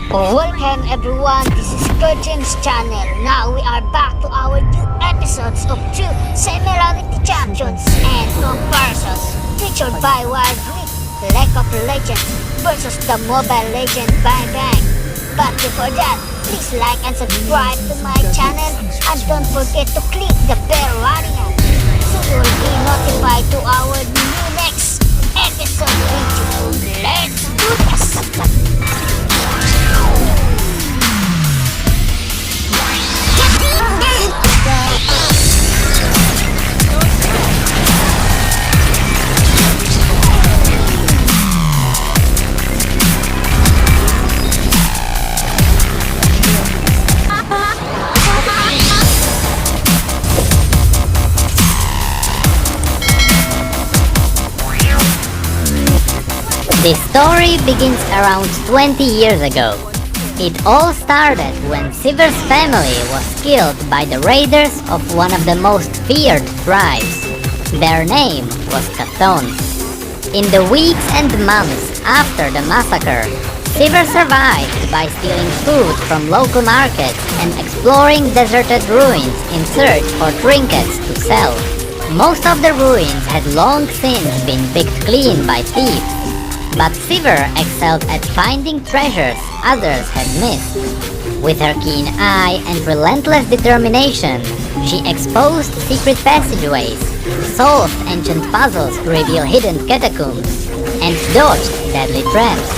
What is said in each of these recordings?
Welcome everyone, this is Kerjims channel. Now we are back to our new episodes of True Similarity Champions and Comparisons, featured by Wild Rift, League of Legends versus the Mobile Legend Bang Bang. But before that, please like and subscribe to my channel and don't forget to click the bell icon so you will be notified to our new next episode video. Let's do this! The story begins around 20 years ago. It all started when Sivir's family was killed by the raiders of one of the most feared tribes. Their name was Chthons. In the weeks and months after the massacre, Sivir survived by stealing food from local markets and exploring deserted ruins in search for trinkets to sell. Most of the ruins had long since been picked clean by thieves. But Sivir excelled at finding treasures others had missed. With her keen eye and relentless determination, she exposed secret passageways, solved ancient puzzles to reveal hidden catacombs, and dodged deadly traps.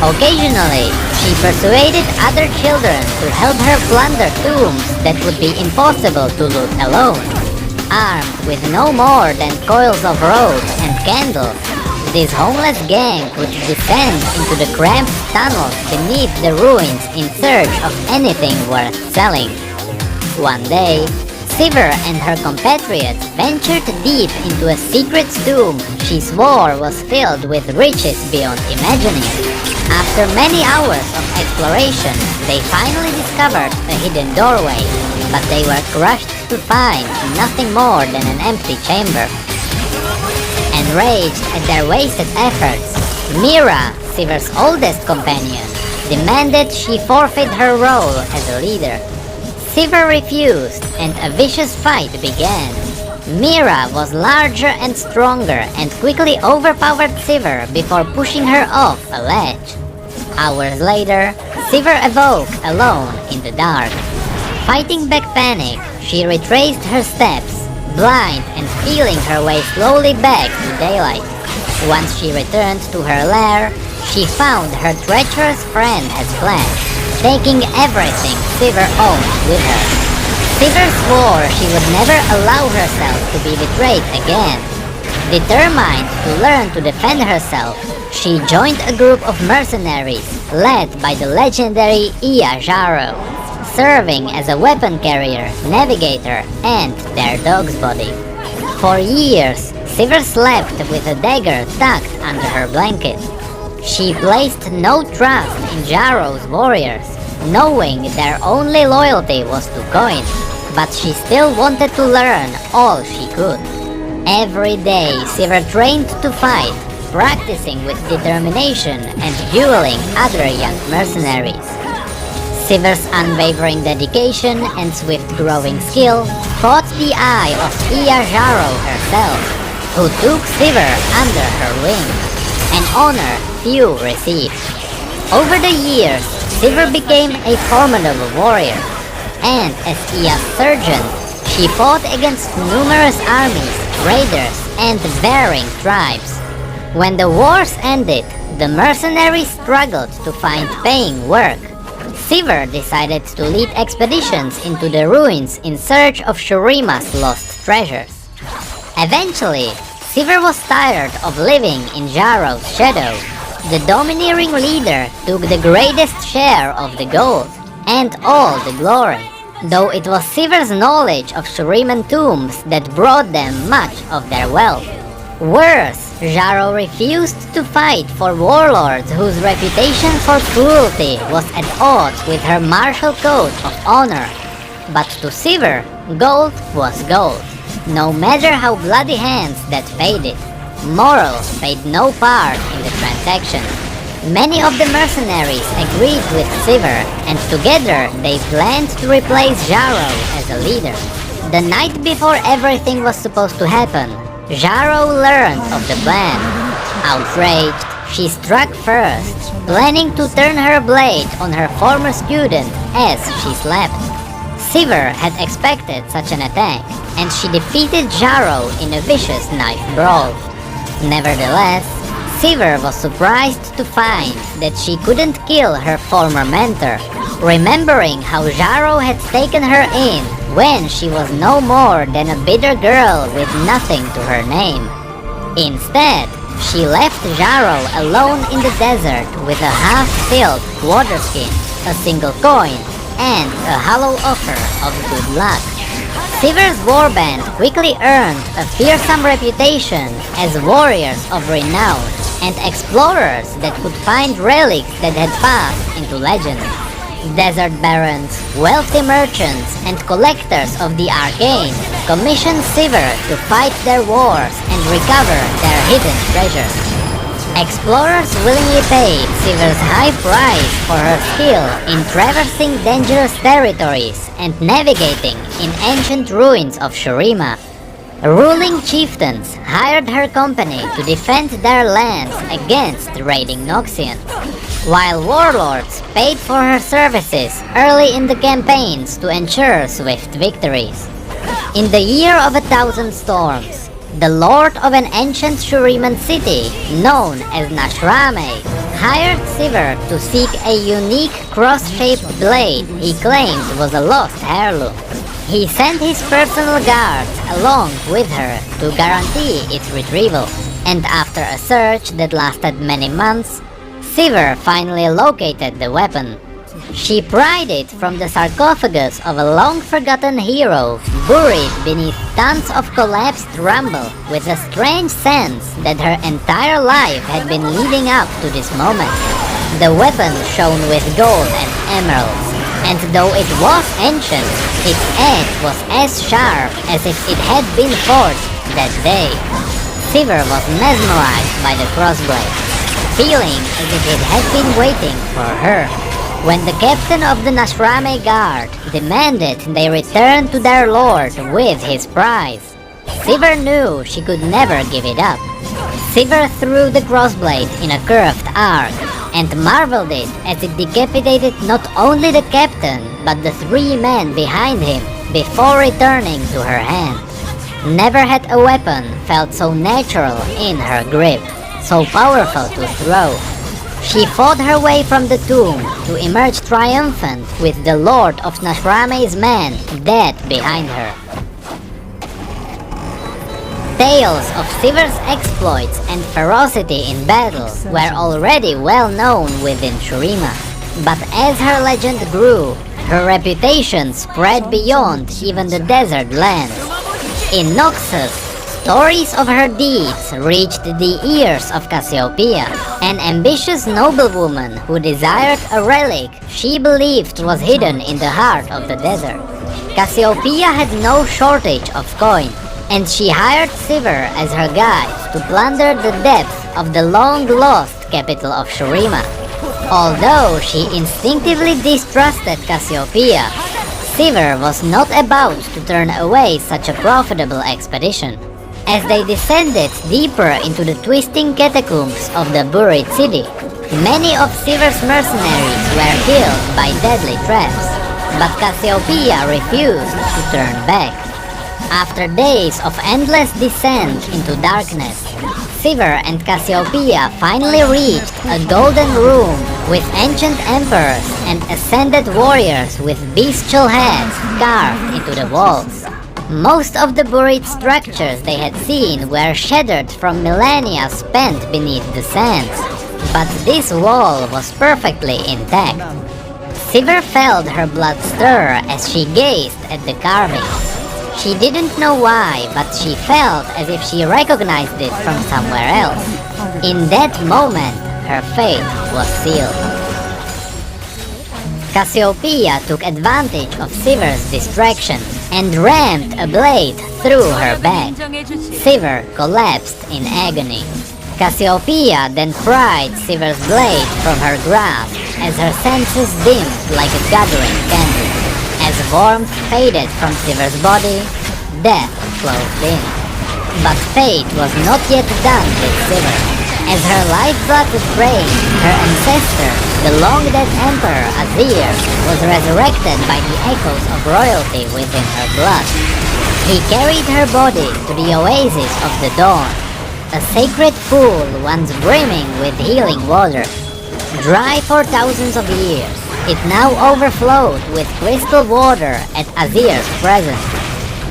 Occasionally, she persuaded other children to help her plunder tombs that would be impossible to loot alone. Armed with no more than coils of rope and candles, this homeless gang would descend into the cramped tunnels beneath the ruins in search of anything worth selling. One day, Sivir and her compatriots ventured deep into a secret tomb she swore was filled with riches beyond imagining. After many hours of exploration, they finally discovered a hidden doorway, but they were crushed to find nothing more than an empty chamber. Enraged at their wasted efforts, Mira, Sivir's oldest companion, demanded she forfeit her role as a leader. Sivir refused, and a vicious fight began. Mira was larger and stronger and quickly overpowered Sivir before pushing her off a ledge. Hours later, Sivir awoke alone in the dark. Fighting back panic, she retraced her steps, blind and feeling her way slowly back to daylight. Once she returned to her lair, she found her treacherous friend had fled, taking everything Sivir owned with her. Sivir swore she would never allow herself to be betrayed again. Determined to learn to defend herself, she joined a group of mercenaries led by the legendary Jaro, serving as a weapon carrier, navigator, and their dog's body. For years, Sivir slept with a dagger tucked under her blanket. She placed no trust in Jaro's warriors, knowing their only loyalty was to coin, but she still wanted to learn all she could. Every day, Sivir trained to fight, practicing with determination and dueling other young mercenaries. Sivir's unwavering dedication and swift-growing skill caught the eye of Jaro herself, who took Sivir under her wing, an honor few received. Over the years, Sivir became a formidable warrior, and as Iya's surgeon, she fought against numerous armies, raiders, and varying tribes. When the wars ended, the mercenaries struggled to find paying work. Sivir decided to lead expeditions into the ruins in search of Shurima's lost treasures. Eventually, Sivir was tired of living in Jaro's shadow. The domineering leader took the greatest share of the gold and all the glory, though it was Sivir's knowledge of Shuriman tombs that brought them much of their wealth. Worse, Jaro refused to fight for warlords whose reputation for cruelty was at odds with her martial code of honor. But to Sivir, gold was gold, no matter how bloody hands that faded. Morals played no part in the transaction. Many of the mercenaries agreed with Sivir, and together they planned to replace Jarrow as a leader. The night before everything was supposed to happen, Jarrow learned of the plan. Outraged, she struck first, planning to turn her blade on her former student as she slept. Sivir had expected such an attack, and she defeated Jarrow in a vicious knife brawl. Nevertheless, Sivir was surprised to find that she couldn't kill her former mentor, remembering how Jarrow had taken her in when she was no more than a bitter girl with nothing to her name. Instead, she left Jarrow alone in the desert with a half-filled water skin, a single coin, and a hollow offer of good luck. Sivir's warband quickly earned a fearsome reputation as warriors of renown and explorers that could find relics that had passed into legend. Desert barons, wealthy merchants, and collectors of the arcane commissioned Sivir to fight their wars and recover their hidden treasures. Explorers willingly paid Sivir's high price for her skill in traversing dangerous territories and navigating in ancient ruins of Shurima. Ruling chieftains hired her company to defend their lands against raiding Noxians, while warlords paid for her services early in the campaigns to ensure swift victories. In the year of 1,000 storms, the lord of an ancient Shuriman city, known as Nashrame, hired Sivir to seek a unique cross-shaped blade he claimed was a lost heirloom. He sent his personal guards along with her to guarantee its retrieval, and after a search that lasted many months, Sivir finally located the weapon. She pried it from the sarcophagus of a long-forgotten hero buried beneath tons of collapsed rubble, with a strange sense that her entire life had been leading up to this moment. The weapon shone with gold and emeralds, and though it was ancient, its edge was as sharp as if it had been forged that day. Sivir was mesmerized by the crossblade, feeling as if it had been waiting for her. When the captain of the Nashrame Guard demanded they return to their lord with his prize, Sivir knew she could never give it up. Sivir threw the crossblade in a curved arc, and marveled it as it decapitated not only the captain but the 3 men behind him before returning to her hand. Never had a weapon felt so natural in her grip, so powerful to throw. She fought her way from the tomb to emerge triumphant with the lord of Nashrame's men dead behind her. Tales of Sivir's exploits and ferocity in battle were already well known within Shurima, but as her legend grew, her reputation spread beyond even the desert lands. In Noxus, stories of her deeds reached the ears of Cassiopeia, an ambitious noblewoman who desired a relic she believed was hidden in the heart of the desert. Cassiopeia had no shortage of coin, and she hired Sivir as her guide to plunder the depths of the long-lost capital of Shurima. Although she instinctively distrusted Cassiopeia, Sivir was not about to turn away such a profitable expedition. As they descended deeper into the twisting catacombs of the buried city, many of Sivir's mercenaries were killed by deadly traps, but Cassiopeia refused to turn back. After days of endless descent into darkness, Sivir and Cassiopeia finally reached a golden room with ancient emperors and ascended warriors with bestial heads carved into the walls. Most of the buried structures they had seen were shattered from millennia spent beneath the sands, but this wall was perfectly intact. Sivir felt her blood stir as she gazed at the carvings. She didn't know why, but she felt as if she recognized it from somewhere else. In that moment, her fate was sealed. Cassiopeia took advantage of Sivir's distraction and rammed a blade through her back. Sivir collapsed in agony. Cassiopeia then pried Sivir's blade from her grasp as her senses dimmed like a gathering candle. As warmth faded from Sivir's body, death closed in. But fate was not yet done with Sivir. As her lifeblood drained, her ancestor, the long-dead Emperor Azir, was resurrected by the echoes of royalty within her blood. He carried her body to the Oasis of the Dawn, a sacred pool once brimming with healing water. Dry for thousands of years, it now overflowed with crystal water at Azir's presence.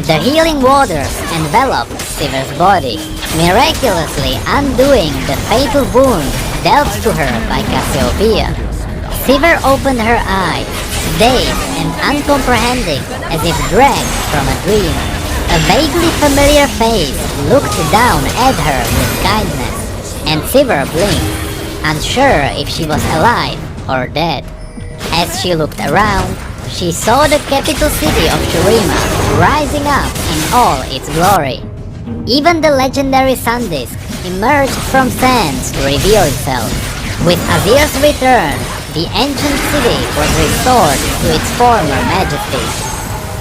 The healing waters enveloped Sivir's body, miraculously undoing the fatal wound dealt to her by Cassiopeia. Sivir opened her eyes, dazed and uncomprehending, as if dragged from a dream. A vaguely familiar face looked down at her with kindness, and Sivir blinked, unsure if she was alive or dead. As she looked around, she saw the capital city of Shurima rising up in all its glory. Even the legendary sun disk emerged from sands to reveal itself. With Azir's return, the ancient city was restored to its former majesty.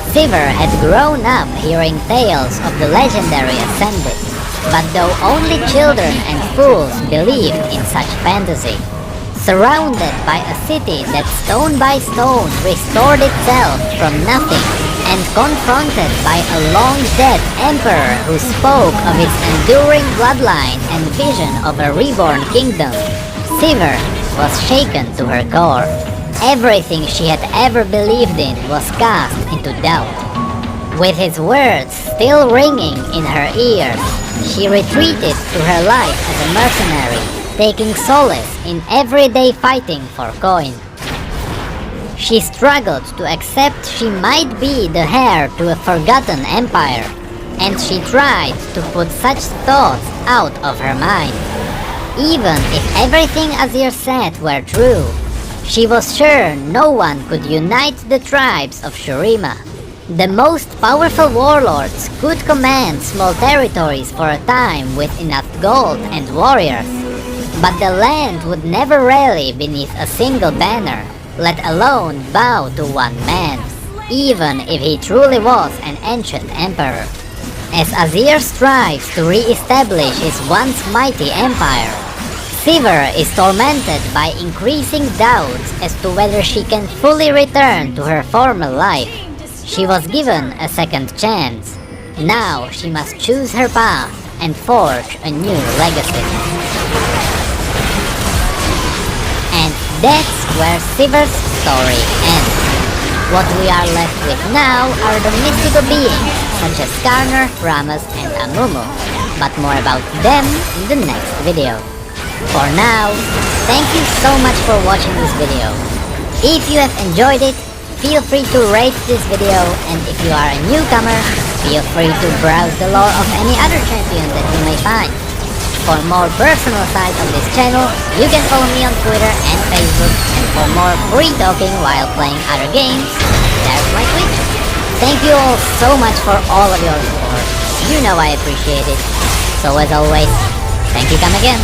Sivir had grown up hearing tales of the legendary Ascended, but though only children and fools believed in such fantasy, surrounded by a city that stone by stone restored itself from nothing, and confronted by a long-dead emperor who spoke of its enduring bloodline and vision of a reborn kingdom, Sivir was shaken to her core. Everything she had ever believed in was cast into doubt. With his words still ringing in her ears, she retreated to her life as a mercenary, taking solace in everyday fighting for coin. She struggled to accept she might be the heir to a forgotten empire, and she tried to put such thoughts out of her mind. Even if everything Azir said were true, she was sure no one could unite the tribes of Shurima. The most powerful warlords could command small territories for a time with enough gold and warriors, but the land would never rally beneath a single banner, let alone bow to one man, even if he truly was an ancient emperor. As Azir strives to re-establish his once mighty empire, Sivir is tormented by increasing doubts as to whether she can fully return to her former life. She was given a second chance. Now she must choose her path and forge a new legacy. And that's where Sivir's story ends. What we are left with now are the mystical beings such as Karrie, Rammus, and Amumu, but more about them in the next video. For now, thank you so much for watching this video. If you have enjoyed it, feel free to rate this video, and if you are a newcomer, feel free to browse the lore of any other champion that you may find. For more personal side of this channel, you can follow me on Twitter and Facebook, and for more free talking while playing other games, there's my Twitch. Thank you all so much for all of your support. You know I appreciate it. So as always, thank you, come again.